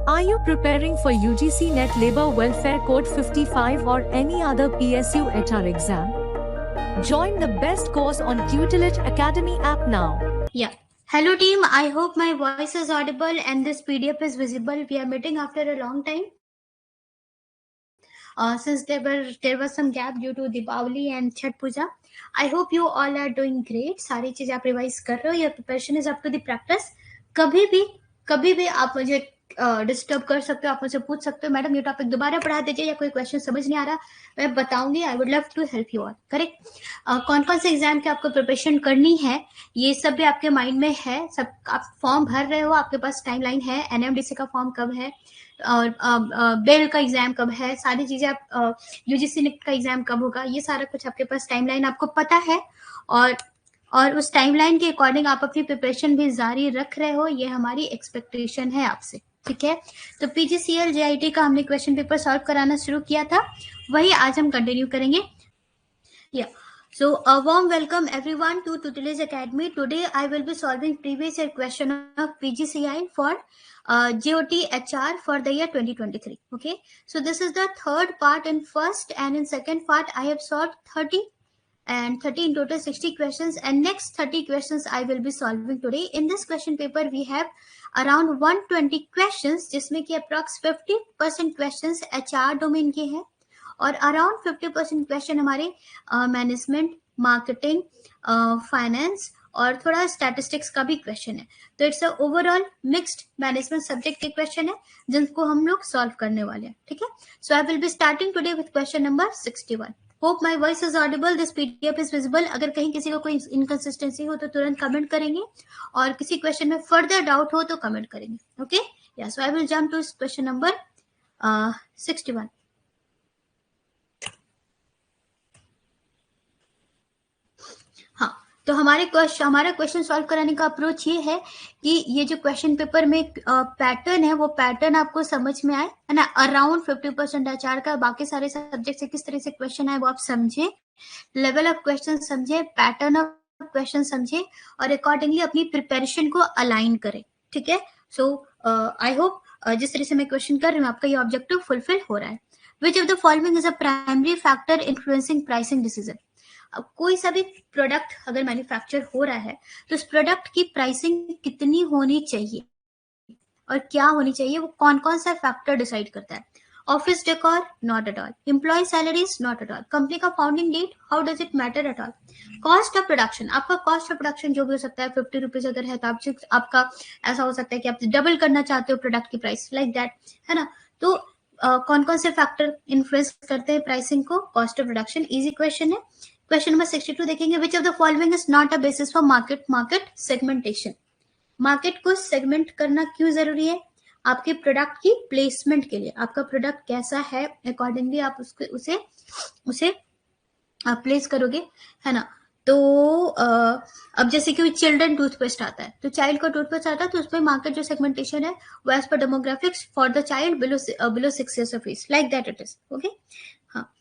Are you preparing for UGC Net Labor Welfare Code 55 or any other PSU HR exam? Join the best course on Tutelage Academy app now. Yeah. Hello team, I hope my voice is audible and this PDF is visible. We are meeting after a long time. Since there was some gap due to Deepavali and Chhat Puja. I hope you all are doing great. सारी चीजें आप revise कर रहे हो. Your preparation is up to the practice. कभी भी आप मुझे डिस्टर्ब कर सकते हो, आप मुझे पूछ सकते हो मैडम ये टॉपिक दोबारा पढ़ा दीजिए या कोई क्वेश्चन समझ नहीं आ रहा, मैं बताऊंगी. I would love to help you all. Correct. कौन कौन से एग्जाम की आपको प्रिपरेशन करनी है ये सब भी आपके माइंड में है. सब आप फॉर्म भर रहे हो, आपके पास टाइमलाइन है. एनएमडीसी का फॉर्म कब है और बेल का एग्जाम कब है, सारी चीजें आप यूजीसी नेट का एग्जाम कब होगा, ये सारा कुछ आपके पास टाइमलाइन आपको पता है. और उस टाइमलाइन के अकॉर्डिंग आप अपनी प्रिपरेशन भी जारी रख रहे हो, ये हमारी एक्सपेक्टेशन है आपसे. ठीक है. तो पीजीसीएल जेआईटी का हमने क्वेश्चन पेपर सॉल्व कराना शुरू किया था, वही आज हम कंटिन्यू करेंगे. या So a warm welcome everyone to Tutelage Academy. Today I will be solving previous year question of PGCI for GOT HR for the year 2023. Okay. So this is the third part. In first and in second part I have solved 30 and 30 in total 60 questions, and next 30 questions I will be solving today. In this question paper we have around 120 questions जिसमें कि approx 50% questions HR domain के हैं और around 50% question हमारे management, marketing, finance और थोड़ा statistics का भी क्वेश्चन है. तो it's a overall mixed management subject के क्वेश्चन है जिनको हम लोग सॉल्व करने वाले हैं. ठीक है. So I will be starting today with question number 61. Hope my voice is audible, this PDF is visible. अगर कहीं किसी को कोई इनकंसिस्टेंसी हो तो तुरंत कमेंट करेंगे और किसी क्वेश्चन में फर्दर डाउट हो तो कमेंट करेंगे. ओके. या so I will jump to question number 61. हाँ, तो हमारा क्वेश्चन सॉल्व कराने का अप्रोच ये है कि ये जो क्वेश्चन पेपर में पैटर्न है वो पैटर्न आपको समझ में आए, है ना. अराउंड 50% एचआर का, बाकी सारे सब्जेक्ट से किस तरह से क्वेश्चन है वो आप समझे, लेवल ऑफ क्वेश्चन समझे, पैटर्न ऑफ क्वेश्चन समझे और अकॉर्डिंगली अपनी प्रिपरेशन को अलाइन करें. ठीक है. सो आई होप जिस तरह से मैं क्वेश्चन कर रही हूँ आपका ये ऑब्जेक्टिव फुलफिल हो रहा है. Which of the following is a primary factor influencing pricing decision. अब कोई सा भी प्रोडक्ट अगर मैन्युफैक्चर हो रहा है तो उस प्रोडक्ट की प्राइसिंग कितनी होनी चाहिए और क्या होनी चाहिए, वो कौन कौन सा फैक्टर डिसाइड करता है. Office decor not at all, employ salaries not at all, company का founding date how does it matter at all, cost of production, आपका कॉस्ट ऑफ प्रोडक्शन जो भी हो सकता है 50 रुपीज अगर है तो आपका ऐसा हो सकता है कि आप डबल करना चाहते हो प्रोडक्ट की प्राइस, लाइक दैट, है ना. तो कौन कौन से फैक्टर इन्फ्लुएंस करते हैं प्राइसिंग को. Cost of production easy question है. क्वेश्चन नंबर 62 देखेंगे. Which of the following is not a basis for market segmentation. Market को सेगमेंट करना क्यों जरूरी है. आपके प्रोडक्ट की प्लेसमेंट के लिए, आपका प्रोडक्ट कैसा है अकॉर्डिंगली आप उसे आप प्लेस करोगे, है ना. तो अब जैसे कि चिल्ड्रन टूथपेस्ट आता है तो चाइल्ड का टूथपेस्ट आता है तो उसमें मार्केट जो सेगमेंटेशन है वो एज पर demographics for the child below 6 years of age, like that it is. Okay. हाँ,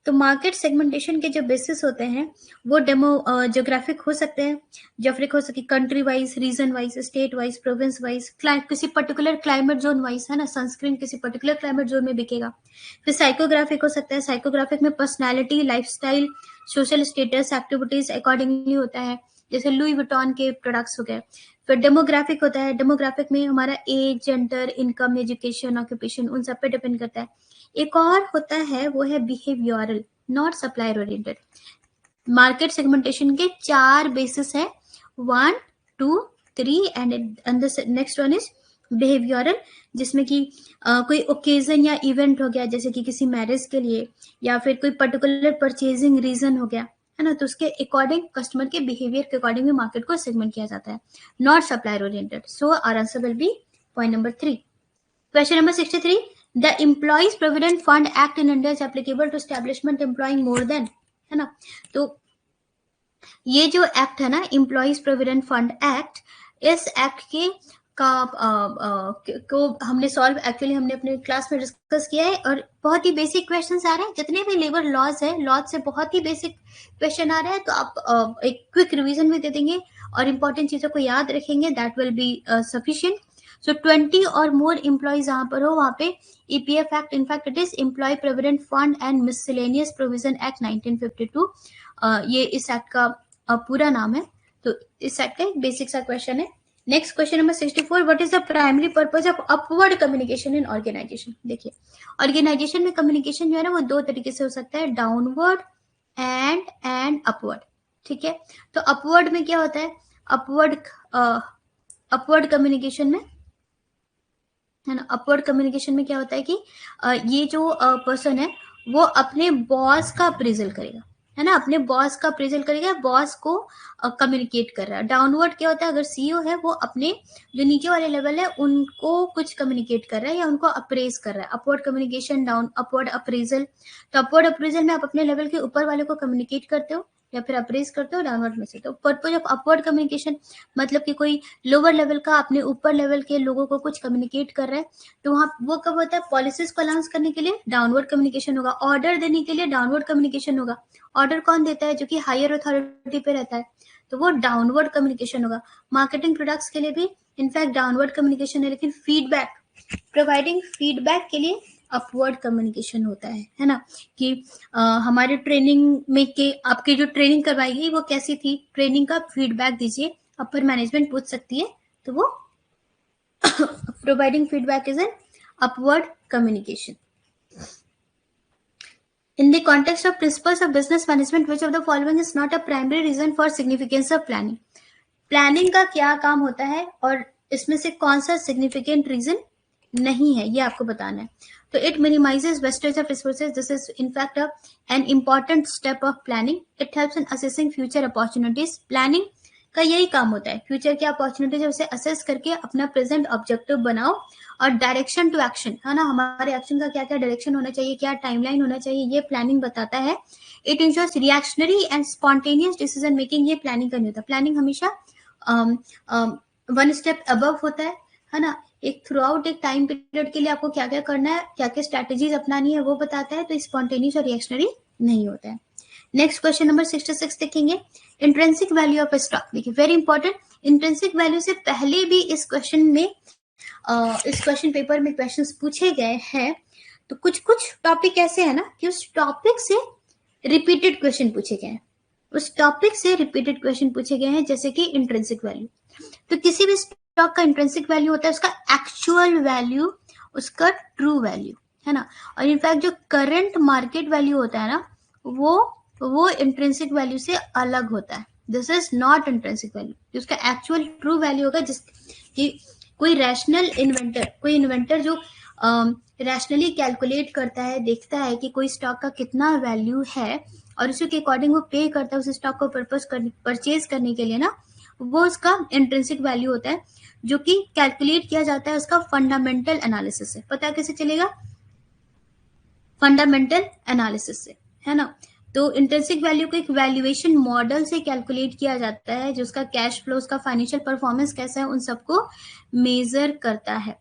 तो मार्केट सेगमेंटेशन के जो बेसिस होते हैं वो ज्योग्राफिक हो सकते हैं, ज्योग्राफिक हो सके country wise, region wise, state wise, province wise, किसी पर्टिकुलर क्लाइमेट जोन वाइज, है ना. सनस्क्रीन किसी पर्टिकुलर क्लाइमेट जोन में बिकेगा. फिर साइकोग्राफिक हो सकता है. साइकोग्राफिक में personality, lifestyle, social status, activities accordingly होता है, जैसे लुई विटॉन के प्रोडक्ट्स हो गए. फिर डेमोग्राफिक होता है. डेमोग्राफिक में हमारा age, gender, income, education, occupation, उन सब पे डिपेंड करता है. एक और होता है वो है behavioural, not supplier oriented. Market segmentation के 4 बेसिस है, 1, 2, 3 and the next one is behavioural, जिसमें कि कोई ओकेजन या इवेंट हो गया जैसे कि किसी मैरिज के लिए या फिर कोई पर्टिकुलर परचेजिंग रीजन हो गया, है ना. तो उसके अकॉर्डिंग कस्टमर के बिहेवियर के अकॉर्डिंग मार्केट को सेगमेंट किया जाता है, not supplier oriented. So our answer will be point number 3. Question number 63. The Employees Provident Fund Act in India is applicable to establishment employing more than, है ना. तो ये जो एक्ट है ना, Employees Provident Fund Act, इस act के को हमने सॉल्व एक्चुअली हमने अपने क्लास में डिस्कस किया है और बहुत ही बेसिक क्वेश्चंस आ रहे हैं. जितने भी लेबर लॉज है, लॉज से बहुत ही बेसिक क्वेश्चन आ रहे हैं. तो आप एक क्विक रिवीजन में दे देंगे और इंपॉर्टेंट चीजों को याद रखेंगे, that will be sufficient. So 20 or more employees जहां पर हो वहां पे EPF act, in fact it is employee provident fund and miscellaneous provision act 1952, ये इस एक्ट का पूरा नाम है। तो इस एक्ट का एक बेसिक सा क्वेश्चन है। Next question number 64, what is the primary purpose of upward communication in organization. देखिए ऑर्गेनाइजेशन में कम्युनिकेशन जो है ना वो दो तरीके से हो सकता है, डाउनवर्ड एंड अपवर्ड। ठीक है, तो अपवर्ड में क्या होता है, अपवर्ड कम्युनिकेशन में है ना, अपवर्ड कम्युनिकेशन में क्या होता है कि ये जो पर्सन है वो अपने बॉस का अप्रेजल करेगा, है ना, अपने बॉस का अप्रेजल करेगा, बॉस को कम्युनिकेट कर रहा है। डाउनवर्ड क्या होता है, अगर सीईओ है वो अपने जो नीचे वाले लेवल है उनको कुछ कम्युनिकेट कर रहा है या उनको अप्रेज कर रहा है। Upward communication, upward appraisal. तो अपवर्ड अप्रेजल में आप अपने लेवल के ऊपर वाले को कम्युनिकेट करते हो या फिर अप्रेज करते हो डाउनवर्ड में से। तो पर्पज ऑफ अपवर्ड कम्युनिकेशन मतलब कि कोई लोअर लेवल का अपने ऊपर लेवल के लोगों को कुछ कम्युनिकेट कर रहा है, तो वहां वो कब होता है, पॉलिसीज को अनाउंस करने के लिए डाउनवर्ड कम्युनिकेशन होगा, ऑर्डर देने के लिए डाउनवर्ड कम्युनिकेशन होगा। ऑर्डर कौन देता है, जो कि हायर अथॉरिटी पे रहता है, तो वो डाउनवर्ड कम्युनिकेशन होगा। मार्केटिंग प्रोडक्ट्स के लिए भी इनफैक्ट डाउनवर्ड कम्युनिकेशन है, लेकिन फीडबैक, प्रोवाइडिंग फीडबैक के लिए अपवर्ड कम्युनिकेशन होता है ना, कि हमारे ट्रेनिंग में के आपकी जो ट्रेनिंग करवाई गई वो कैसी थी, ट्रेनिंग का फीडबैक दीजिए, अपर मैनेजमेंट पूछ सकती है, तो वो providing feedback is an upward communication. In the context of principles of business management, which of the following is not a primary reason for significance of planning? Planning का क्या काम होता है और इसमें से कौन सा सिग्निफिकेंट रीजन नहीं है, ये आपको बताना है। तो it minimises wastage of resources, this is in fact an important step of planning. It helps in assessing future opportunities. Planning का यही काम होता है, फ्यूचर की अपॉर्चुनिटीज है उसे असेस करके अपना प्रेजेंट ऑब्जेक्टिव बनाओ और डायरेक्शन टू एक्शन, है ना, हमारे एक्शन का क्या क्या डायरेक्शन होना चाहिए, क्या टाइमलाइन होना चाहिए, ये प्लानिंग बताता है। It ensures reactionary and spontaneous decision making, ये प्लानिंग का नहीं होता। प्लानिंग हमेशा वन स्टेप अबव होता है ना, एक थ्रू आउट एक टाइम पीरियड के लिए आपको क्या क्या करना है, क्या क्या स्ट्रेटेजीज अपनानी है वो बताता है, तो स्पॉन्टेनियस और रिएक्शनरी नहीं होता है। नेक्स्ट क्वेश्चन नंबर 66 देखेंगे, इंट्रिंसिक वैल्यू ऑफ स्टॉक। देखिए वेरी इंपॉर्टेंट, इंट्रिंसिक वैल्यू से पहले भी इस क्वेश्चन में इस क्वेश्चन पेपर में क्वेश्चंस पूछे गए हैं। तो कुछ कुछ टॉपिक ऐसे है ना कि उस टॉपिक से रिपीटेड क्वेश्चन पूछे गए हैं, उस टॉपिक से रिपीटेड क्वेश्चन पूछे गए हैं, जैसे कि इंट्रिंसिक वैल्यू। तो किसी भी स्टॉक का इंट्रिंसिक वैल्यू होता है उसका एक्चुअल वैल्यू, उसका ट्रू वैल्यू, है ना, और इनफैक्ट जो करंट मार्केट वैल्यू होता है ना वो इंट्रिंसिक वैल्यू से अलग होता है। This is not intrinsic value, उसका एक्चुअल ट्रू वैल्यू होगा। जिस कि कोई रैशनल इन्वेंटर, कोई इन्वेंटर जो रैशनली कैलकुलेट करता है, देखता है कि कोई स्टॉक का कितना वैल्यू है और उसी के अकॉर्डिंग वो पे करता है उस स्टॉक को परचेज करने के लिए ना, वो उसका इंट्रिंसिक वैल्यू होता है, जो कि कैलकुलेट किया जाता है उसका फंडामेंटल एनालिसिस से। पता कैसे चलेगा, फंडामेंटल एनालिसिस से, है ना। तो इंट्रिंसिक वैल्यू को एक वैल्यूएशन मॉडल से कैलकुलेट किया जाता है, जो उसका कैश फ्लो, उसका फाइनेंशियल परफॉर्मेंस कैसा है, उन सबको मेजर करता है।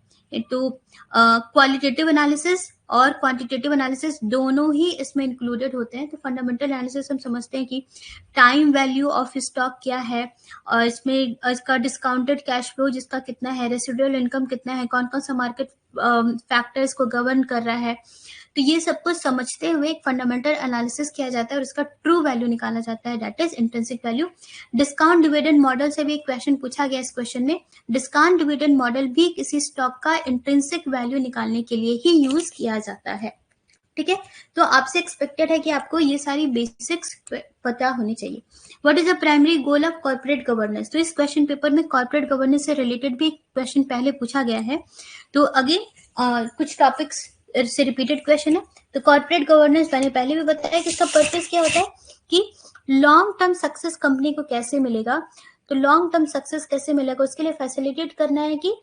तो क्वालिटेटिव एनालिसिस और क्वांटिटेटिव एनालिसिस दोनों ही इसमें इंक्लूडेड होते हैं। तो फंडामेंटल एनालिसिस हम समझते हैं कि टाइम वैल्यू ऑफ स्टॉक क्या है, और इसमें इसका डिस्काउंटेड कैश फ्लो जिसका कितना है, रेसिडुअल इनकम कितना है, कौन कौन सा मार्केट फैक्टर्स को गवर्न कर रहा है। तो ये सब कुछ समझते हुए एक फंडामेंटल एनालिसिस किया जाता है और इसका ट्रू वैल्यू निकाला जाता है, that is intrinsic value. Discount dividend model से भी एक क्वेश्चन पूछा गया इस क्वेश्चन में। डिस्काउंट डिविडेंड मॉडल भी किसी स्टॉक का इंट्रिंसिक वैल्यू निकालने के लिए ही यूज किया जाता है। ठीक है, तो आपसे एक्सपेक्टेड है कि आपको ये सारी बेसिक्स पता होनी चाहिए। What is the primary goal of corporate governance. तो इस क्वेश्चन पेपर में कॉर्पोरेट गवर्नेंस से रिलेटेड भी क्वेश्चन पहले पूछा गया है। तो अगेन कुछ टॉपिक्स से रिपीटेड क्वेश्चन है। तो कॉर्पोरेट गवर्नेंस मैंने पहले भी बताया कि इसका पर्पस क्या होता है, कि लॉन्ग टर्म सक्सेस कंपनी को कैसे मिलेगा। तो लॉन्ग टर्म सक्सेस कैसे मिलेगा, उसके लिए फैसिलिटेट करना है कि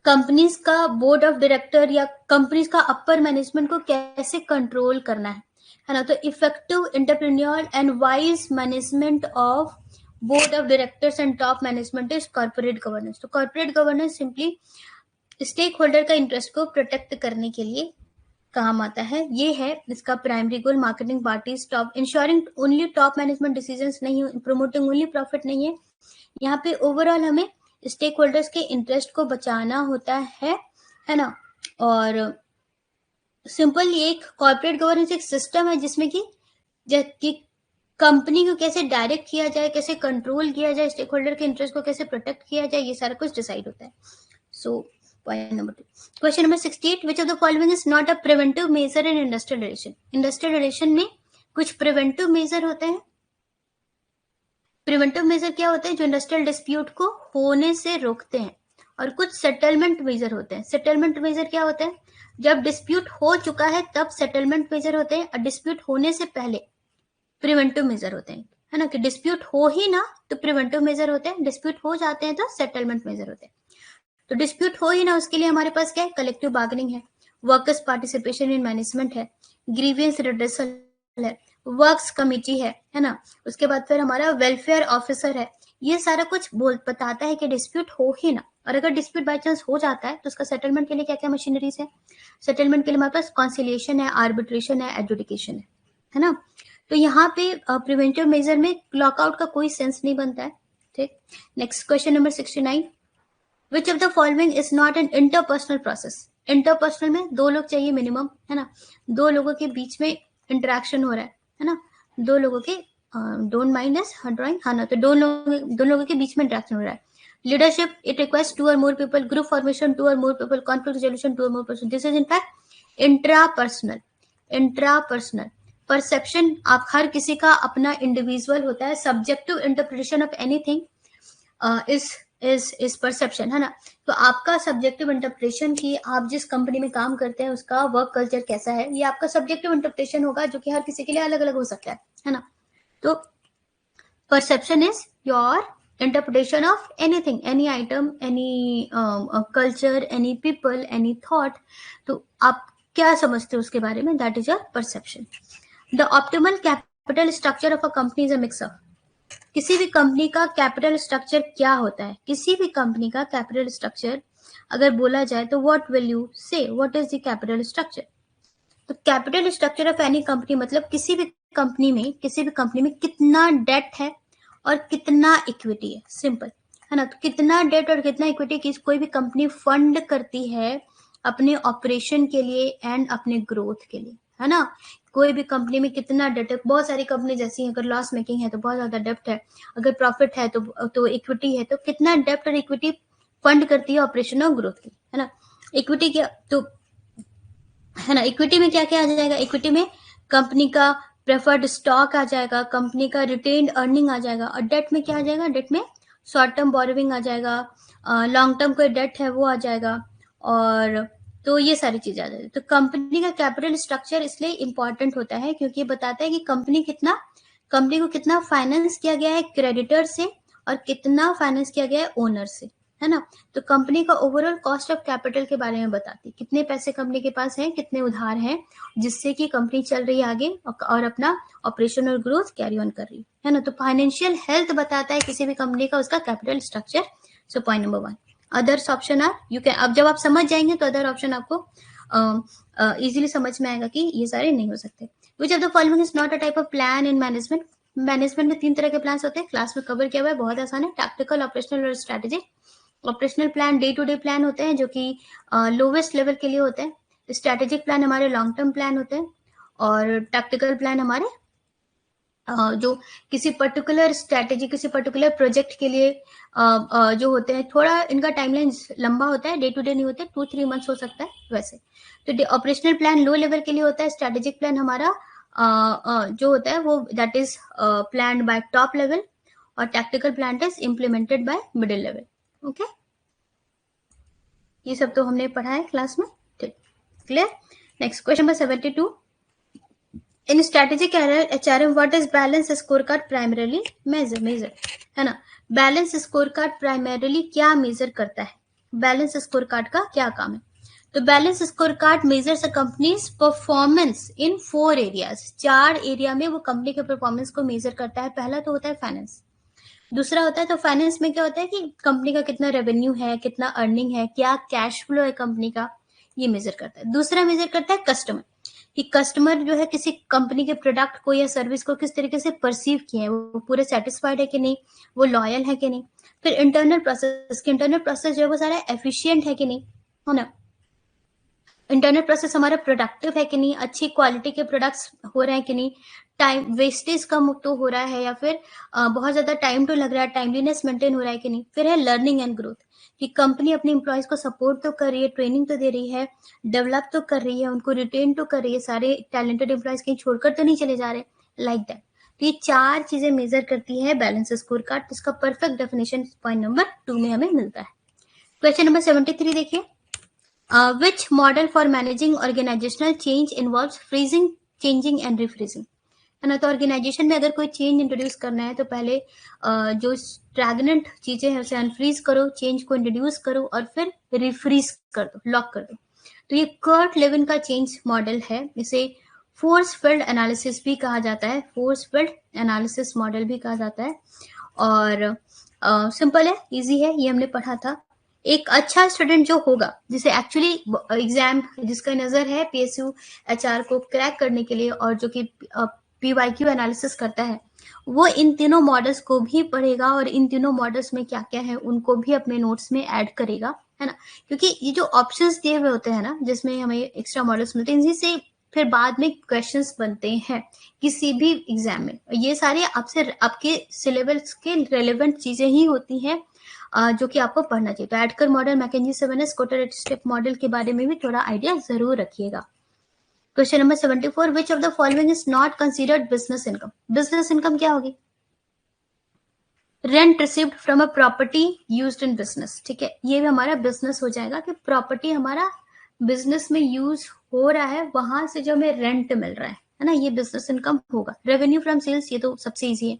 कंपनीज का बोर्ड ऑफ डायरेक्टर या कंपनीज का अपर मैनेजमेंट को कैसे कंट्रोल करना है ना। तो effective entrepreneur and wise management of board of directors and top management is corporate governance. तो corporate governance simply stakeholder का इंटरेस्ट को प्रोटेक्ट करने के लिए काम आता है। ये है इसका primary goal. Marketing parties top ensuring only top management decisions नहीं, प्रमोटिंग ओनली प्रॉफिट नहीं है। यहाँ पे ओवरऑल हमें स्टेक होल्डर्स के इंटरेस्ट को बचाना होता है ना। और सिंपल ये एक कॉर्पोरेट गवर्नेंस एक सिस्टम है जिसमें कि कंपनी को कैसे डायरेक्ट किया जाए, कैसे कंट्रोल किया जाए, स्टेक होल्डर के इंटरेस्ट को कैसे प्रोटेक्ट किया जाए, ये सारा कुछ डिसाइड होता है। सो point number 2। Question number 68, which of the following is not a preventive measure in industrial relation. Industrial relation में कुछ प्रिवेंटिव मेजर होते हैं। प्रिवेंटिव मेजर क्या होते हैं? जो इंडस्ट्रियल डिस्प्यूट को होने से रोकते हैं। और कुछ सेटलमेंट मेजर होते हैं। सेटलमेंट मेजर क्या होते हैं? जब डिस्प्यूट हो चुका है तब सेटलमेंट मेजर होते हैं, और डिस्प्यूट होने से पहले प्रिवेंटिव मेजर होते हैं, है ना। कि डिस्प्यूट हो ही ना तो प्रिवेंटिव मेजर होते हैं, डिस्प्यूट हो जाते हैं तो सेटलमेंट मेजर होते हैं। तो डिस्प्यूट हो ही ना उसके लिए हमारे पास क्या है? कलेक्टिव बार्गेनिंग है, वर्कर्स पार्टिसिपेशन इन मैनेजमेंट है, ग्रीवियंस रिड्रेसल है, वर्क्स कमिटी है ना। उसके बाद फिर हमारा वेलफेयर ऑफिसर है। ये सारा कुछ बताता है कि डिस्प्यूट हो ही ना। और अगर डिस्प्यूट बाय चांस हो जाता है तो उसका सेटलमेंट के लिए क्या क्या मशीनरीज है? सेटलमेंट के लिए हमारे पास कॉन्सिलिएशन है, आर्बिट्रेशन है, एडजुडिकेशन है ना। तो यहाँ पे प्रिवेंटिव मेजर में लॉकआउट का कोई सेंस नहीं बनता है। ठीक, next question number 69, which of the following is not an interpersonal process. Interpersonal में 2 लोग चाहिए मिनिमम, है ना। 2 लोगों के बीच में इंटरेक्शन हो रहा है ना। 2 लोगों के डोंट माइंड दिस ड्राइंग, हाँ ना। तो 2 लोगों के बीच में इंटरेक्शन हो रहा है। Leadership, it requires 2 or more people, group formation 2 or more people, conflict resolution 2 or more person. This is in fact intrapersonal. Intrapersonal perception, आप हर किसी का अपना इंडिविजुअल होता है। Subjective interpretation of anything is perception, है ना। तो आपका सब्जेक्टिव इंटरप्रिटेशन की आप जिस कंपनी में काम करते हैं उसका वर्क कल्चर कैसा है, ये आपका सब्जेक्टिव इंटरप्रिटेशन होगा, जो कि हर किसी के लिए अलग अलग हो सकता है ना। तो perception is your interpretation of anything, any item, any culture, any people, any thought. तो आप क्या समझते हो उसके बारे में, that is your perception. The optimal capital structure of a company is a mix of. किसी भी कंपनी का कैपिटल स्ट्रक्चर क्या होता है? किसी भी कंपनी का कैपिटल स्ट्रक्चर अगर बोला जाए तो what will you say, what is the capital structure? तो capital structure of any company मतलब किसी भी कंपनी में कितना डेट है और कितना इक्विटी है, सिंपल, है ना। तो कितना डेट और कितना इक्विटी कोई भी कंपनी फंड करती है अपने ऑपरेशन के लिए एंड अपने ग्रोथ के लिए, है ना। कोई भी कंपनी में कितना डेट है, बहुत सारी कंपनी जैसी अगर लॉस मेकिंग है तो बहुत ज्यादा डेप्ट है, अगर प्रॉफिट है तो इक्विटी है, तो कितना डेप्ट और इक्विटी फंड करती है ऑपरेशन और ग्रोथ की, है ना। इक्विटी क्या, तो है ना, इक्विटी में क्या क्या आ जाएगा? इक्विटी में कंपनी का प्रेफर्ड स्टॉक आ जाएगा, कंपनी का रिटेन्ड अर्निंग आ जाएगा। और डेट में क्या आ जाएगा? डेट में शॉर्ट टर्म बोरोविंग आ जाएगा, लॉन्ग टर्म कोई डेट है वो आ जाएगा, और तो ये सारी चीजें आ जाएगी। तो कंपनी का कैपिटल स्ट्रक्चर इसलिए इंपॉर्टेंट होता है क्योंकि ये बताता है कि कंपनी को कितना फाइनेंस किया गया है क्रेडिटर से और कितना फाइनेंस किया गया है ओनर से, है ना। तो कंपनी का ओवरऑल कॉस्ट ऑफ कैपिटल के बारे में बताती है, कितने पैसे कंपनी के पास हैं, कितने उधार हैं, जिससे कि कंपनी चल रही है आगे और अपना ऑपरेशन और ग्रोथ कैरी ऑन कर रही है ना। तो फाइनेंशियल हेल्थ बताता है किसी भी कंपनी का उसका capital structure. So point number 1, others option are you can. अब जब आप समझ जाएंगे तो अदर ऑप्शन आपको इजीली समझ में आएगा कि ये सारे नहीं हो सकते। Which of the following is not a type of plan in management. Management में 3 तरह के प्लान होते हैं, क्लास में कवर किया हुआ है, बहुत आसान है। टैक्टिकल, ऑपरेशनल और strategic. Operational plan day to day plan होते हैं जो कि लोवेस्ट लेवल के लिए होते हैं। स्ट्रेटेजिक प्लान हमारे लॉन्ग टर्म प्लान होते हैं, और टैक्टिकल प्लान हमारे जो किसी पर्टिकुलर स्ट्रेटेजी, किसी पर्टिकुलर प्रोजेक्ट के लिए जो होते हैं, थोड़ा इनका टाइमलाइन लंबा होता है, डे टू डे नहीं होते, 2-3 मंथ्स हो सकता है वैसे। तो ऑपरेशनल प्लान लो लेवल के लिए होता है। स्ट्रेटेजिक प्लान हमारा जो होता है वो that is plan by top level, और tactical plan is implemented by middle level. Okay, ये सब तो हमने पढ़ा है क्लास में, ठीक, clear. Next question number 72, in strategic HRM what is balance score card primarily measure, है ना। बैलेंस स्कोर कार्ड प्राइमरीली क्या मेजर करता है? बैलेंस स्कोर कार्ड का क्या काम है? तो balance score card measures a companies performance in 4 areas. 4 area में वो कंपनी के परफॉर्मेंस को मेजर करता है। पहला तो होता है फाइनेंस, दूसरा होता है, तो फाइनेंस में क्या होता है कि कंपनी का कितना रेवेन्यू है, कितना अर्निंग है, क्या कैश फ्लो है कंपनी का, ये मेजर करता है। दूसरा मेजर करता है कस्टमर, कि कस्टमर जो है किसी कंपनी के प्रोडक्ट को या सर्विस को किस तरीके से परसीव किए हैं, वो पूरे सेटिस्फाइड है कि नहीं, वो लॉयल है कि नहीं। फिर इंटरनल प्रोसेस, कि इंटरनल प्रोसेस जो है वो सारा एफिशिएंट है कि नहीं, है ना। इंटरनल प्रोसेस हमारा प्रोडक्टिव है कि नहीं, अच्छी क्वालिटी के प्रोडक्ट्स हो रहे हैं कि नहीं, टाइम वेस्टेज कम तो हो रहा है या फिर बहुत ज्यादा टाइम तो लग रहा है, टाइमलीनेस मेंटेन हो रहा है कि नहीं। फिर है लर्निंग एंड ग्रोथ, कि कंपनी अपने एम्प्लॉयज को सपोर्ट तो कर रही है, ट्रेनिंग तो दे रही है, डेवलप तो कर रही है, उनको रिटेन तो कर रही है, सारे टैलेंटेड एम्प्लॉयज कहीं छोड़कर तो नहीं चले जा रहे, लाइक दैट। तो ये 4 चीजें मेजर करती है बैलेंस स्कोर कार्ड, जिसका परफेक्ट डेफिनेशन पॉइंट नंबर 2 में हमें मिलता है। क्वेश्चन नंबर 73 देखिए, which model for managing organizational change involves freezing, changing and refreezing, है ना। तो ऑर्गेनाइजेशन में अगर कोई चेंज इंट्रोड्यूस करना है तो पहले जो स्टैग्नेंट चीजें हैं उसे अनफ्रीज करो, चेंज को इंट्रोड्यूस करो और फिर रिफ्रीज कर दो, लॉक कर दो। तो ये कर्ट लेविन का चेंज मॉडल है, इसे फोर्स फील्ड एनालिसिस भी कहा जाता है, फोर्स फील्ड एनालिसिस मॉडल भी कहा जाता है। और सिंपल है, इजी है, ये हमने पढ़ा था। एक अच्छा स्टूडेंट जो होगा, जिसे एक्चुअली एग्जाम, जिसका नजर है पीएसयू एचआर को क्रैक करने के लिए और जो कि पीवाईक्यू एनालिसिस करता है, वो इन तीनों मॉडल्स को भी पढ़ेगा और इन तीनों मॉडल्स में क्या क्या है उनको भी अपने नोट्स में ऐड करेगा, है ना। क्योंकि ये जो ऑप्शंस दिए हुए होते हैं ना, जिसमें हमें एक्स्ट्रा मॉडल्स मिलते हैं, इन्हीं से फिर बाद में क्वेश्चंस बनते हैं किसी भी एग्जाम में। ये सारे आपसे आपके सिलेबस के रेलेवेंट चीजें ही होती हैं जो कि आपको पढ़ना चाहिए। तो एडकर मॉडल, मैकेंजी 7S, कोटर 8 स्टेप मॉडल के बारे में भी थोड़ा आइडिया जरूर रखिएगा। Question number 74, which of the following is not considered business income. Business income क्या होगी? Rent received from a property used in business, ठीक है, ये भी हमारा बिजनेस हो जाएगा कि प्रॉपर्टी हमारा बिजनेस में यूज हो रहा है, वहां से जो हमें रेंट मिल रहा है ना, ये बिजनेस इनकम होगा। रेवेन्यू फ्रॉम सेल्स, ये तो सबसे इजी है।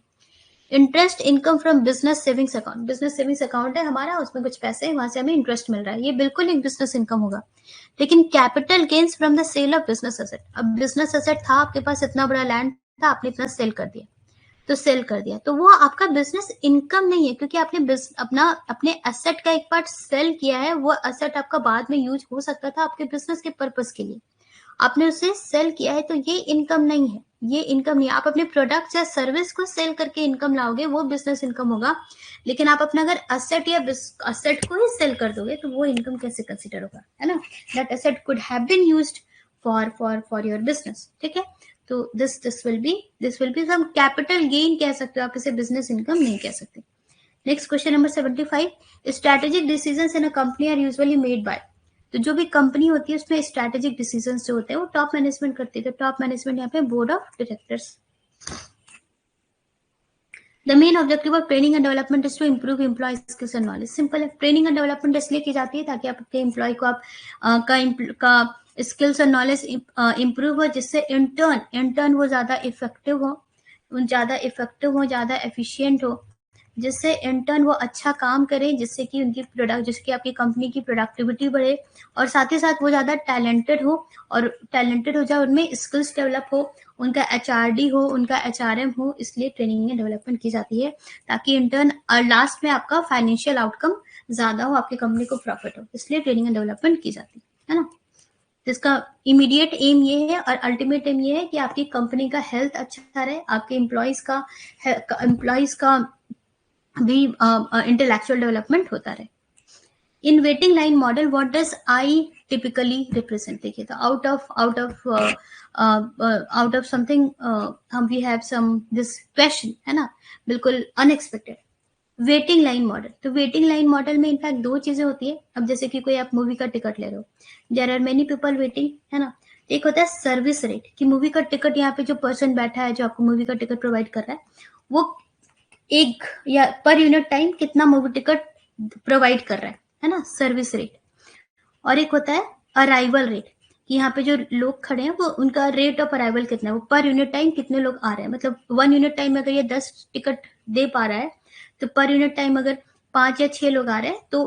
Interest income from business savings account, business savings account है हमारा, उसमें कुछ पैसे हैं, वहां से हमें इंटरेस्ट मिल रहा है, ये बिल्कुल एक बिजनेस इनकम होगा। लेकिन capital gains from the sale of business asset, अब बिजनेस एसेट था आपके पास, इतना बड़ा लैंड था, आपने इतना सेल कर दिया, तो सेल कर दिया, तो वो आपका बिजनेस इनकम नहीं है, क्योंकि आपने अपने एसेट का एक पार्ट सेल किया है, वो एसेट आपका बाद में यूज हो सकता था आपके बिजनेस के पर्पस के लिए, आपने उसे सेल किया है, तो ये इनकम नहीं है, ये इनकम नहीं है। आप अपने प्रोडक्ट या सर्विस को सेल करके इनकम लाओगे, वो बिजनेस इनकम होगा। लेकिन आप अपना अगर असेट या असेट को ही सेल कर दोगे तो वो इनकम कैसे कंसिडर होगा, है ना। That asset could have been used for your business, ठीक है। तो this will be some capital gain कह सकते हो आप, इसे बिजनेस इनकम नहीं कह सकते। Next question number 75, strategic decisions in a company are usually made by, तो जो भी कंपनी होती है उसमें स्ट्रेटेजिक डिसीजंस जो होते हैं वो टॉप मैनेजमेंट करती है, तो टॉप मैनेजमेंट यहाँ पे board of directors. The main objective of training and development is to improve employee skills and knowledge, simple है, ट्रेनिंग एंड डेवलपमेंट इसलिए की जाती है ताकि आप अपने एम्प्लॉय को आप का स्किल्स और नॉलेज इंप्रूव हो, जिससे इंटर्न वो ज्यादा इफेक्टिव हो, ज्यादा एफिशिएंट हो, जिससे इंटर्न वो अच्छा काम करे, जिससे कि जिसकी आपकी कंपनी की प्रोडक्टिविटी बढ़े, और साथ ही साथ वो ज्यादा टैलेंटेड हो जाए, उनमें स्किल्स डेवलप हो, उनका एचआरडी हो, उनका एचआरएम हो, इसलिए ट्रेनिंग एंड डेवलपमेंट की जाती है ताकि इंटर्न लास्ट में आपका फाइनेंशियल आउटकम ज्यादा हो, आपकी कंपनी को प्रॉफिट हो, इसलिए ट्रेनिंग एंड डेवलपमेंट की जाती है ना। जिसका इमीडिएट एम ये है और अल्टीमेट एम ये है कि आपकी कंपनी का हेल्थ अच्छा रहे, आपके एम्प्लॉयज का भी इंटेलेक्चुअल डेवलपमेंट होता रहे। In waiting line model what does I typically represent, देखिए तो आउट ऑफ समथिंग हम we have some this question, है ना, बिल्कुल अनएक्सपेक्टेड। वेटिंग लाइन मॉडल, तो वेटिंग लाइन मॉडल में इनफैक्ट 2 चीजें होती है। अब जैसे कि कोई आप मूवी का टिकट ले रहे हो, there are many people waiting, है ना। एक होता है सर्विस रेट, कि मूवी का टिकट, यहाँ पे जो पर्सन बैठा है जो आपको मूवी का टिकट प्रोवाइड कर रहा है, वो एक या पर यूनिट टाइम कितना मूवी टिकट प्रोवाइड कर रहा है ना, सर्विस रेट। और एक होता है अराइवल रेट, कि यहाँ पे जो लोग खड़े हैं वो उनका रेट ऑफ अराइवल कितना है, वो पर यूनिट टाइम कितने लोग आ रहे हैं, मतलब 1 यूनिट टाइम में अगर ये 10 टिकट दे पा रहा है तो पर यूनिट टाइम अगर 5 या 6 लोग आ रहे हैं तो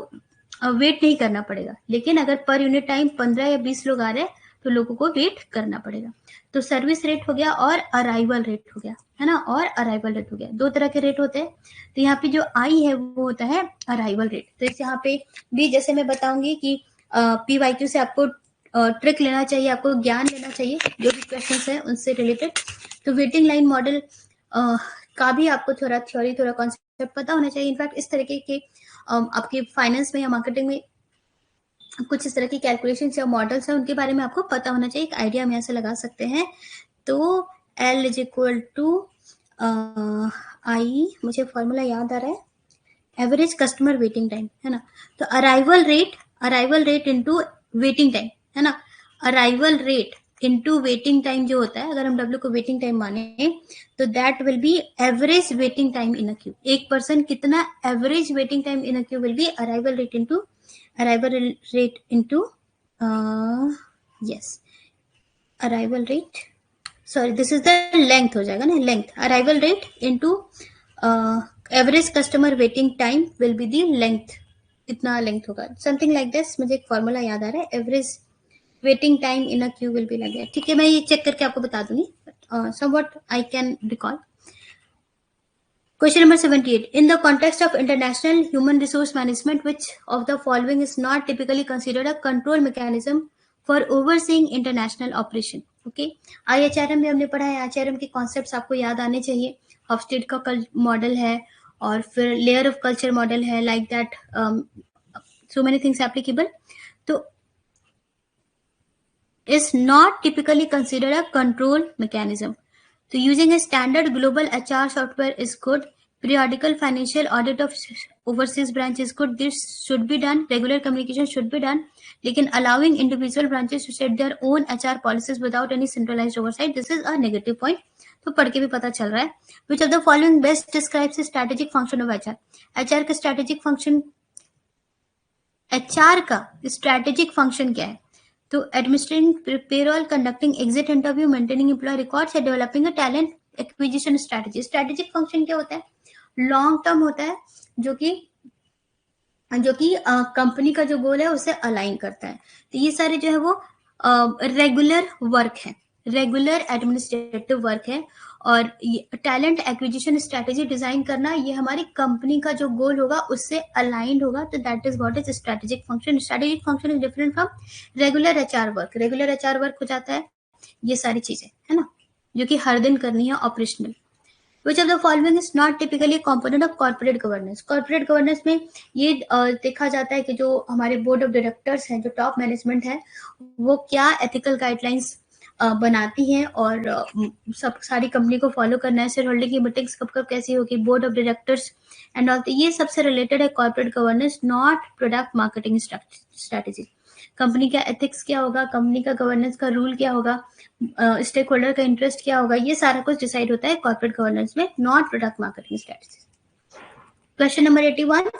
वेट नहीं करना पड़ेगा, लेकिन अगर पर यूनिट टाइम 15 या 20 लोग आ रहे हैं तो लोगों को वेट करना पड़ेगा। तो सर्विस रेट हो गया और अराइवल रेट हो गया, है ना, और अराइवल रेट हो गया, 2 तरह के रेट होते हैं। तो यहाँ पे जो आई है वो होता है अराइवल रेट। तो इस यहाँ पे भी जैसे मैं बताऊंगी कि पीवाईक्यू से आपको ट्रिक लेना चाहिए, आपको ज्ञान लेना चाहिए जो भी क्वेश्चंस है उनसे रिलेटेड। तो वेटिंग लाइन मॉडल का भी आपको थोड़ा थ्योरी, थोड़ा कॉन्सेप्ट पता होना चाहिए। इनफैक्ट इस तरीके के आपके फाइनेंस में या मार्केटिंग में कुछ इस तरह की कैलकुलेशन या मॉडल्स है, उनके बारे में आपको पता होना चाहिए। एक आइडिया हम यहाँ से लगा सकते हैं। तो L इज इक्वल टू आई, मुझे फॉर्मूला याद आ रहा है, एवरेज कस्टमर वेटिंग टाइम, है ना। तो arrival rate into waiting time, है ना। Arrival rate into waiting time जो होता है, अगर हम W को वेटिंग टाइम माने तो that will B average waiting time in a Q. एक पर्सन कितना average waiting time in a Q will be arrival rate into yes arrival rate, sorry this is the length हो जाएगा ना, length arrival rate into average customer waiting time will be the length, इतना length होगा, something like this. मुझे एक formula याद आ रहा है, average waiting time in a Q will be like that. ठीक है, मैं ये चेक करके आपको बता दूंगी, somewhat I can recall. Question number 78. In the context of international human resource management, which of the following is not typically considered a control mechanism for overseeing international operation? Okay. IHRM में हमने पढ़ा है, IHRM के concepts आपको याद आने चाहिए। हॉफस्टेड का मॉडल है और फिर लेयर ऑफ कल्चर मॉडल है, like that so many things applicable. तो is not typically considered a control mechanism. So using a standard global HR software is good. Periodical financial audit of overseas branch is good. This should be done. Regular communication should be done. लेकिन allowing individual branches to set their own HR policies without any centralized oversight, this is a negative point. तो पढ़ के भी पता चल रहा है. Which of the following best describes the strategic function of HR? HR का strategic function, HR का strategic function क्या है? तो administrating payroll, conducting exit interview, maintaining employ records या developing a talent acquisition strategy. Strategic function क्या होता है? Long term होता है, जो कि कंपनी का जो गोल है उसे अलाइन करता है। तो ये सारे जो है वो रेगुलर वर्क है, रेगुलर एडमिनिस्ट्रेटिव वर्क है। और टैलेंट एक्विजिशन स्ट्रेटेजी डिजाइन करना, ये हमारी कंपनी का जो गोल होगा उससे अलाइंड होगा। तो that is what is strategic function. Strategic function is different from regular HR work. Regular HR work हो जाता है ये सारी चीजें, है ना, जो कि हर दिन करनी है, operational. Which of the following is not typically a component of corporate governance? Corporate governance में ये देखा जाता है कि जो हमारे बोर्ड ऑफ डायरेक्टर्स हैं, जो टॉप मैनेजमेंट है, वो क्या एथिकल गाइडलाइंस बनाती हैं और सब सारी कंपनी को फॉलो करना है। शेयर होल्डिंग की मीटिंग्स कब कब कैसी होगी, board of directors and all, ये सबसे रिलेटेड है corporate governance, not product marketing strategy. Company का एथिक्स क्या होगा, कंपनी का गवर्नेंस का रूल क्या होगा, स्टेक होल्डर का इंटरेस्ट क्या होगा, ये सारा कुछ डिसाइड होता है कॉर्पोरेट गवर्नेंस में, not product marketing strategy. Question number 81.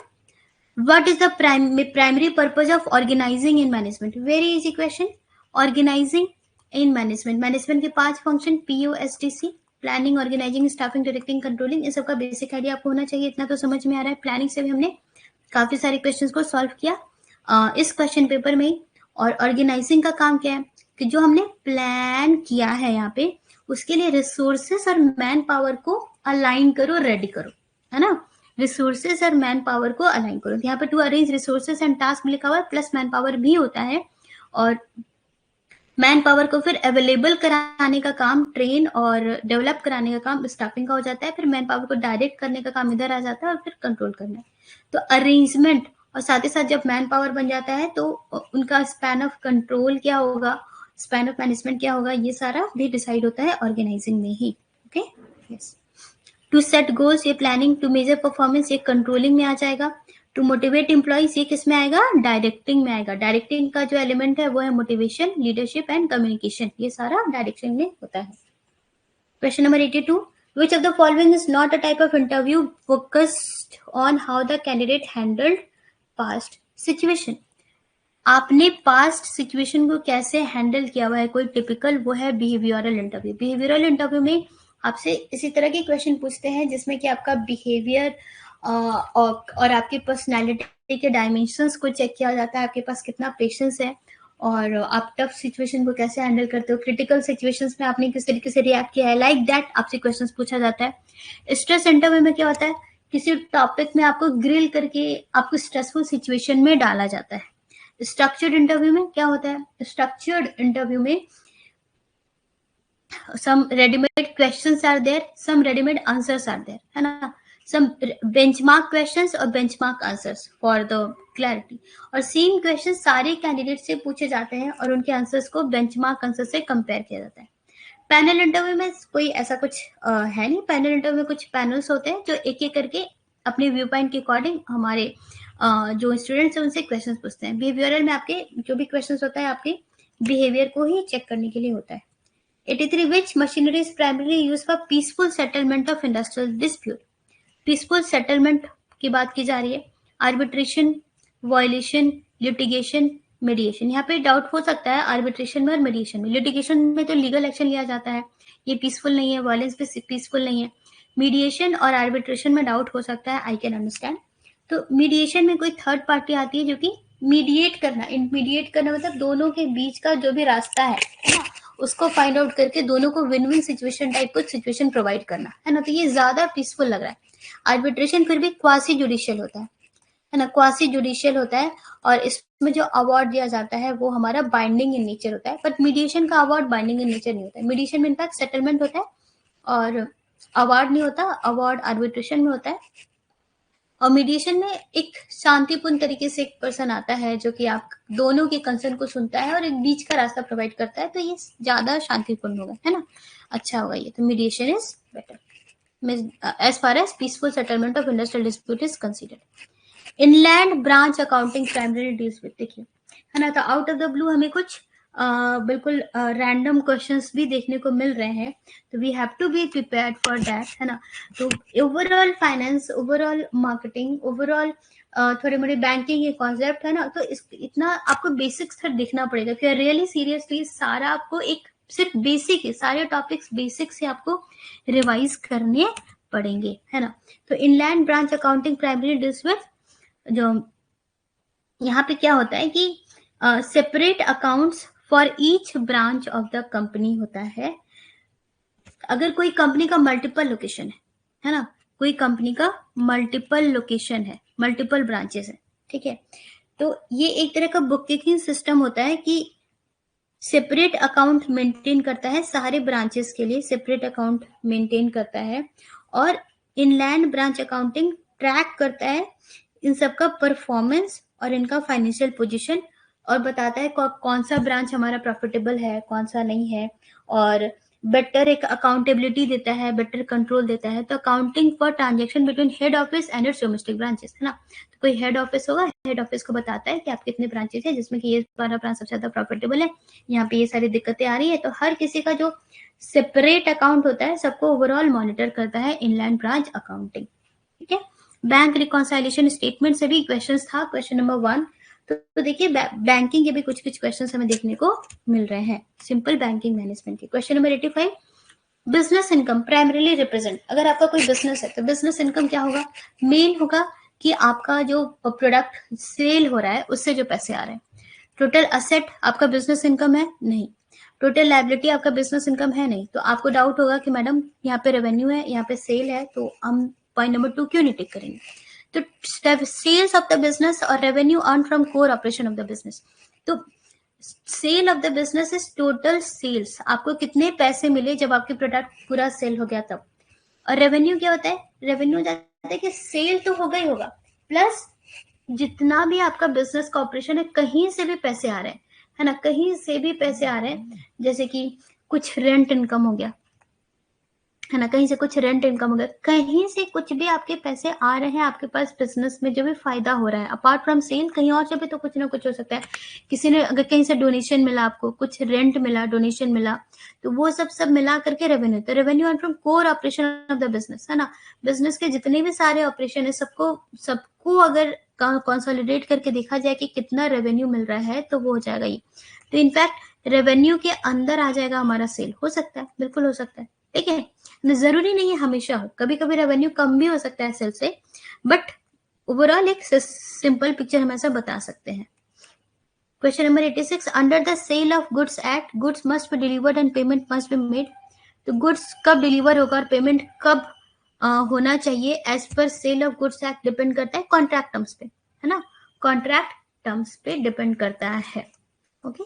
What is the primary purpose of organizing in management? Very easy question. Organizing in management. Management के 5 function, POSTC, planning, organizing, staffing, directing, controlling, इन सबका basic idea आपको होना चाहिए। इतना तो समझ में आ रहा है। प्लानिंग से भी हमने काफी सारे क्वेश्चंस को सॉल्व किया इस क्वेश्चन पेपर में। और ऑर्गेनाइजिंग का काम क्या है कि जो हमने प्लान किया है यहाँ पे, उसके लिए रिसोर्सेस और मैन पावर को अलाइन करो, रेडी करो, है ना। रिसोर्सेस और मैन पावर को अलाइन करो। यहाँ पे to arrange resources and task लिखा हुआ है, प्लस मैन पावर भी होता है। और मैन पावर को फिर अवेलेबल कराने का काम, ट्रेन और डेवलप कराने का काम स्टाफिंग का हो जाता है। फिर मैन पावर को डायरेक्ट करने का काम इधर आ जाता है और फिर कंट्रोल करना है। तो अरेंजमेंट और साथ ही साथ जब मैन पावर बन जाता है तो उनका स्पैन ऑफ कंट्रोल क्या होगा, स्पैन ऑफ मैनेजमेंट क्या होगा, ये सारा भी डिसाइड होता है ऑर्गेनाइजिंग में ही। Okay, yes. To set goals, ये प्लानिंग। टू मेजर परफॉर्मेंस, ये कंट्रोलिंग में आ जाएगा। टू मोटिवेट एम्प्लॉइज, ये किस में आएगा, डायरेक्टिंग में आएगा। डायरेक्टिंग का जो एलिमेंट है वो है मोटिवेशन, लीडरशिप एंड कम्युनिकेशन, ये सारा डायरेक्शन में होता है। Question number 82. Which of the following is not a type of interview focused on how the candidate handled past situation? आपने पास्ट सिचुएशन को कैसे हैंडल किया हुआ है, कोई टिपिकल, वो है बिहेवियरल इंटरव्यू। बिहेवियरल इंटरव्यू में आपसे इसी तरह के क्वेश्चन पूछते हैं जिसमें कि आपका बिहेवियर और आपकी पर्सनालिटी के डायमेंशंस को चेक किया जाता है, आपके पास कितना पेशेंस है और आप टफ सिचुएशन को कैसे हैंडल करते हो, क्रिटिकल सिचुएशंस में आपने किस तरीके से रिएक्ट किया है, लाइक दैट आपसे क्वेश्चंस पूछा जाता है। स्ट्रेस इंटरव्यू में क्या होता है, किसी टॉपिक में आपको ग्रिल करके आपको स्ट्रेसफुल सिचुएशन में डाला जाता है। स्ट्रक्चर्ड इंटरव्यू में क्या होता है? स्ट्रक्चर्ड इंटरव्यू में some ready-made questions are there, some ready-made answers are there, है ना? Some benchmark questions और benchmark answers for the clarity, और सेम क्वेश्चन सारे कैंडिडेट से पूछे जाते हैं और उनके आंसर्स को बेंचमार्क आंसर से कंपेयर किया जाता है। पैनल इंटरव्यू में कोई ऐसा कुछ है नहीं। पैनल इंटरव्यू में कुछ पैनल्स होते हैं जो एक एक करके अपने व्यू पॉइंट के अकॉर्डिंग हमारे जो स्टूडेंट्स हैं उनसे क्वेश्चंस पूछते हैं। बिहेवियरल में आपके जो भी क्वेश्चंस होता है आपके बिहेवियर को ही चेक करने के लिए होता है। 83 which machinery is primarily used for peaceful settlement of industrial dispute? Peaceful settlement की बात की जा रही है। Arbitration, violation, litigation, mediation. यहाँ पे डाउट हो सकता है आर्बिट्रेशन में और मीडिएशन में। लिटिगेशन में तो लीगल एक्शन लिया जाता है, ये पीसफुल नहीं है। वायलेंस पे पीसफुल नहीं है। मीडिएशन और आर्बिट्रेशन में डाउट हो सकता है, आई कैन अंडरस्टैंड। तो मीडिएशन में कोई थर्ड पार्टी आती है जो कि मीडिएट करना, मीडिएट करना मतलब दोनों के बीच का जो भी रास्ता है ना, उसको फाइंड आउट करके दोनों को विन विन सिचुएशन टाइप कुछ सिचुएशन प्रोवाइड करना, है ना। तो ये ज्यादा पीसफुल लग रहा है। आर्बिट्रेशन फिर भी क्वासी जुडिशियल होता है ना, क्वासी जुडिशियल होता है, और इसमें जो अवार्ड दिया जाता है वो हमारा बाइंडिंग इन नेचर होता है। बट मीडिएशन का अवार्ड बाइंडिंग इन नेचर नहीं होता है। मीडिएशन में इनफैक्ट सेटलमेंट होता है और अवार्ड नहीं होता। अवार्ड आर्बिट्रेशन में होता है। और मीडिएशन में एक शांतिपूर्ण तरीके से एक पर्सन आता है जो कि आप दोनों के कंसर्न को सुनता है और एक बीच का रास्ता प्रोवाइड करता है, तो ये ज्यादा शांतिपूर्ण होगा, है ना, अच्छा होगा ये। तो mediation is better as far as peaceful settlement of industrial dispute is considered. Inland branch accounting primarily deals with, देखिए है ना, तो आउट ऑफ द ब्लू हमें कुछ बिल्कुल रैंडम क्वेश्चंस भी देखने को मिल रहे हैं, तो we have to be prepared for that, है ना। तो overall finance, overall marketing, overall थोड़े मोड़े बैंकिंग ये कॉन्सेप्ट है ना, तो इतना आपको बेसिक्स तक देखना पड़ेगा। फिर रियली सीरियसली सारा आपको एक सिर्फ बेसिक है, सारे टॉपिक्स बेसिक से आपको रिवाइज करने पड़ेंगे, है ना। तो inland branch accounting primary deals with, जो यहाँ पे क्या होता है कि separate accounts for each branch of the company होता है। अगर कोई कंपनी का मल्टीपल लोकेशन है ना, कोई कंपनी का मल्टीपल लोकेशन है, मल्टीपल ब्रांचेस है, ठीक है, तो ये एक तरह का बुक कीपिंग सिस्टम होता है कि सेपरेट अकाउंट मेंटेन करता है, सारे ब्रांचेस के लिए सेपरेट अकाउंट मेंटेन करता है, और इनलैंड ब्रांच अकाउंटिंग ट्रैक करता है इन सबका परफॉर्मेंस और इनका फाइनेंशियल पोजीशन, और बताता है कौन सा ब्रांच हमारा प्रॉफिटेबल है, कौन सा नहीं है, और बेटर एक अकाउंटेबिलिटी देता है, बेटर कंट्रोल देता है। तो accounting for transaction between head office and it's domestic branches, है ना। तो कोई हेड ऑफिस होगा, हेड ऑफिस को बताता है कि आप कितने ब्रांचेस है जिसमें कि ये वाला ब्रांच सबसे ज्यादा प्रॉफिटेबल है, यहाँ पे ये सारी दिक्कतें आ रही है। तो हर किसी का जो सेपरेट अकाउंट होता है सबको ओवरऑल मॉनिटर करता है इनलैंड ब्रांच अकाउंटिंग, ठीक है। बैंक रिकॉन्सिलिएशन स्टेटमेंट से भी क्वेश्चन था, क्वेश्चन नंबर 1। तो देखिए बैंकिंग के भी कुछ कुछ क्वेश्चन हमें देखने को मिल रहे हैं, सिंपल बैंकिंग मैनेजमेंट के। Question number 85, business income primarily represent, अगर आपका कोई बिजनेस है तो बिजनेस इनकम क्या होगा, मेन होगा कि आपका जो प्रोडक्ट सेल हो रहा है उससे जो पैसे आ रहे हैं। टोटल असेट आपका बिजनेस इनकम है नहीं, टोटल लायबिलिटी आपका बिजनेस इनकम है नहीं, तो आपको डाउट होगा कि मैडम यहाँ पे रेवेन्यू है, यहाँ पे सेल है, तो हम पॉइंट नंबर 2 क्यों नहीं टिक करेंगे। तो सेल्स ऑफ द बिजनेस और revenue earn from core operation of the business, तो sale of the business is total sales, आपको कितने पैसे मिले जब आपके प्रोडक्ट पूरा सेल हो गया तब। और रेवेन्यू क्या होता है, रेवेन्यू जाता है कि सेल तो होगा ही होगा, प्लस जितना भी आपका बिजनेस का ऑपरेशन है कहीं से भी पैसे आ रहे हैं, है ना, कहीं से भी पैसे आ रहे हैं, जैसे कि कुछ रेंट इनकम हो गया, है ना, कहीं से कुछ रेंट इनकम हो गया, कहीं से कुछ भी आपके पैसे आ रहे हैं आपके पास बिजनेस में जो भी फायदा हो रहा है अपार्ट फ्रॉम सेल, कहीं और से भी तो कुछ ना कुछ हो सकता है। किसी ने अगर कहीं से डोनेशन मिला, आपको कुछ रेंट मिला, डोनेशन मिला, तो वो सब मिला करके रेवेन्यू। तो revenue earn from core operation of the business, है ना, बिजनेस के जितने भी सारे ऑपरेशन है सबको अगर कंसोलिडेट करके देखा जाए कि कितना रेवेन्यू मिल रहा है तो वो हो जाएगा ये। तो इनफैक्ट रेवेन्यू के अंदर आ जाएगा हमारा सेल, हो सकता है, बिल्कुल हो सकता है, ठीक है, जरूरी नहीं है हमेशा हो, कभी कभी रेवेन्यू कम भी हो सकता है सेल से, बट ओवरऑल एक सिंपल पिक्चर हम ऐसा बता सकते हैं। Question number 86, under the sale of goods act goods must be delivered and payment must be made, तो गुड्स कब डिलीवर होगा और पेमेंट कब होना चाहिए as per sale of goods act depend करता है कॉन्ट्रैक्ट टर्म्स पे, है ना, कॉन्ट्रैक्ट टर्म्स पे डिपेंड करता है। ओके,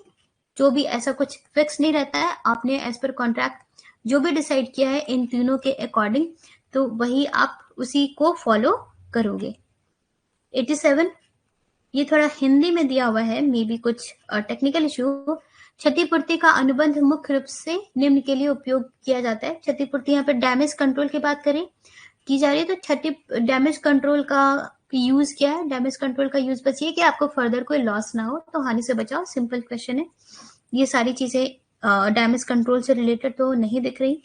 जो भी ऐसा कुछ फिक्स नहीं रहता है, आपने एज पर कॉन्ट्रैक्ट जो भी डिसाइड किया है इन तीनों के अकॉर्डिंग, तो वही आप उसी को फॉलो करोगे। 87, ये थोड़ा हिंदी में दिया हुआ है, मे बी कुछ टेक्निकल इशू। क्षतिपूर्ति का अनुबंध मुख्य रूप से निम्न के लिए उपयोग किया जाता है। क्षतिपूर्ति यहाँ पे डैमेज कंट्रोल की बात करें की जा रही है, तो डैमेज कंट्रोल का यूज क्या है? डैमेज कंट्रोल का यूज बस ये कि आपको फर्दर कोई लॉस ना हो, तो हानि से बचाओ, सिंपल क्वेश्चन है। ये सारी चीजें डैमेज कंट्रोल से रिलेटेड तो नहीं दिख रही।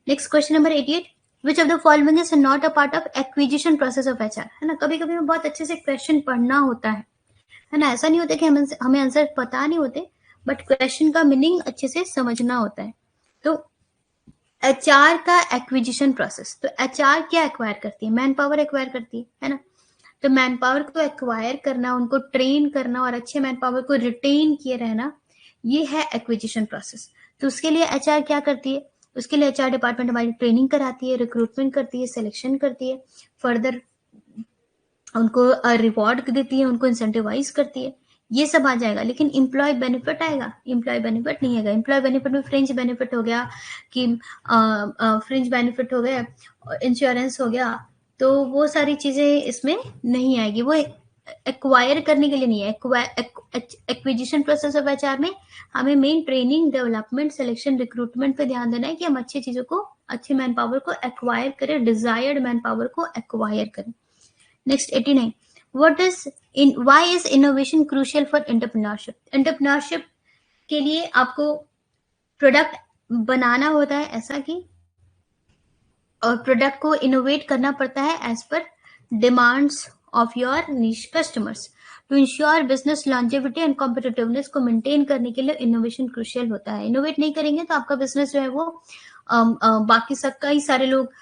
Next question number 88, which of the following is not a part of acquisition process of HR, है ना। कभी कभी हमें बहुत अच्छे से क्वेश्चन पढ़ना होता है ना, ऐसा नहीं होता कि हमें आंसर पता नहीं होते, बट क्वेश्चन का मीनिंग अच्छे से समझना होता है। तो एचआर का एक्विजिशन प्रोसेस, तो एचआर क्या एक्वायर करती है? मैन पावर एक्वायर करती है ना। तो मैन पावर को एक्वायर करना, उनको ट्रेन करना और अच्छे मैन पावर को रिटेन किए रहना, ये है एक्विजिशन प्रोसेस। तो उसके लिए एचआर क्या करती है? उसके लिए एचआर डिपार्टमेंट हमारी ट्रेनिंग कराती है, रिक्रूटमेंट करती है, सिलेक्शन करती है, फर्दर उनको रिवॉर्ड देती है, उनको इंसेंटिवाइज करती है, ये सब आ जाएगा। लेकिन इम्प्लॉय बेनिफिट आएगा? इम्प्लॉय बेनिफिट नहीं आएगा। इम्प्लॉय बेनिफिट में फ्रिंज बेनिफिट हो गया कि फ्रिंज बेनिफिट हो गया, इंश्योरेंस हो गया, तो वो सारी चीजें इसमें नहीं आएगी। वो एक्वायर करने के लिए नहीं है। एक्विजिशन प्रोसेस ऑफ एचआर में हमें main training, development, selection, recruitment पे ध्यान देना है कि हम अच्छी चीजों को, अच्छे मैन पावर को एक्वायर करें, डिजायर्ड मैन पावर को एक्वायर करें। Next 89, why is innovation crucial for entrepreneurship? Entrepreneurship के लिए आपको प्रोडक्ट बनाना होता है ऐसा कि, और प्रोडक्ट को इनोवेट करना पड़ता है एज पर demands of your niche customers. To ensure business longevity and competitiveness को मेंटेन करने के लिए इनोवेशन क्रूशियल होता है। इनोवेट नहीं करेंगे तो आपका बिजनेस जो है वो बाकी सब कई सारे लोग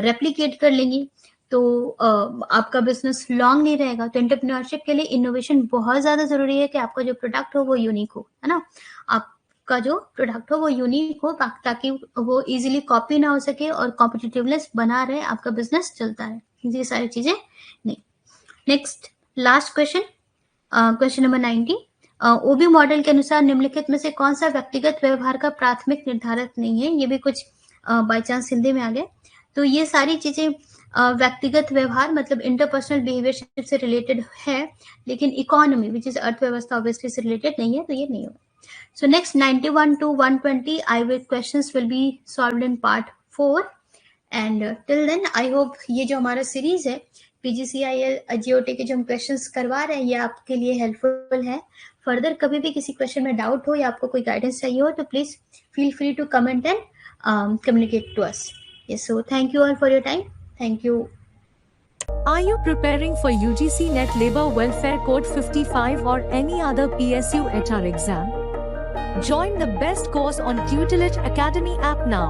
रेप्लिकेट कर लेंगे, तो आपका बिजनेस लॉन्ग नहीं रहेगा। तो एंटरप्रेन्योरशिप के लिए इनोवेशन बहुत ज्यादा जरूरी है कि आपका जो प्रोडक्ट हो वो यूनिक हो, है ना। आपका जो प्रोडक्ट हो वो यूनिक हो ताकि वो इजीली कॉपी ना हो सके और कॉम्पिटिटिवनेस बना रहे, आपका बिजनेस चलता है। ये सारी चीजें नहीं। Next last question, question number 90, ओबी मॉडल के अनुसार निम्नलिखित में से कौन सा व्यक्तिगत व्यवहार का प्राथमिक निर्धारक नहीं है? ये भी कुछ बाय चांस हिंदी में आ गया। तो ये सारी चीजें व्यक्तिगत व्यवहार मतलब इंटरपर्सनल बिहेवियर से रिलेटेड है, लेकिन इकोनॉमी विच इज अर्थव्यवस्था ऑब्वियसली से रिलेटेड नहीं है, तो ये नहीं होगा। So next 91 to 120 I will questions will be solved in part 4 and till then I hope ये जो हमारा सीरीज है PGCIL GOT के जो हम क्वेश्चंस करवा रहे हैं ये आपके लिए हेल्पफुल है। फर्दर कभी भी किसी क्वेश्चन में डाउट हो या आपको कोई गाइडेंस चाहिए हो तो please feel free to comment and communicate to us. Yes, so thank you all for your time. Thank you. Are you preparing for UGC Net Labor Welfare Code 55 or any other PSU HR exam? Join the best course on Tutelage Academy app now.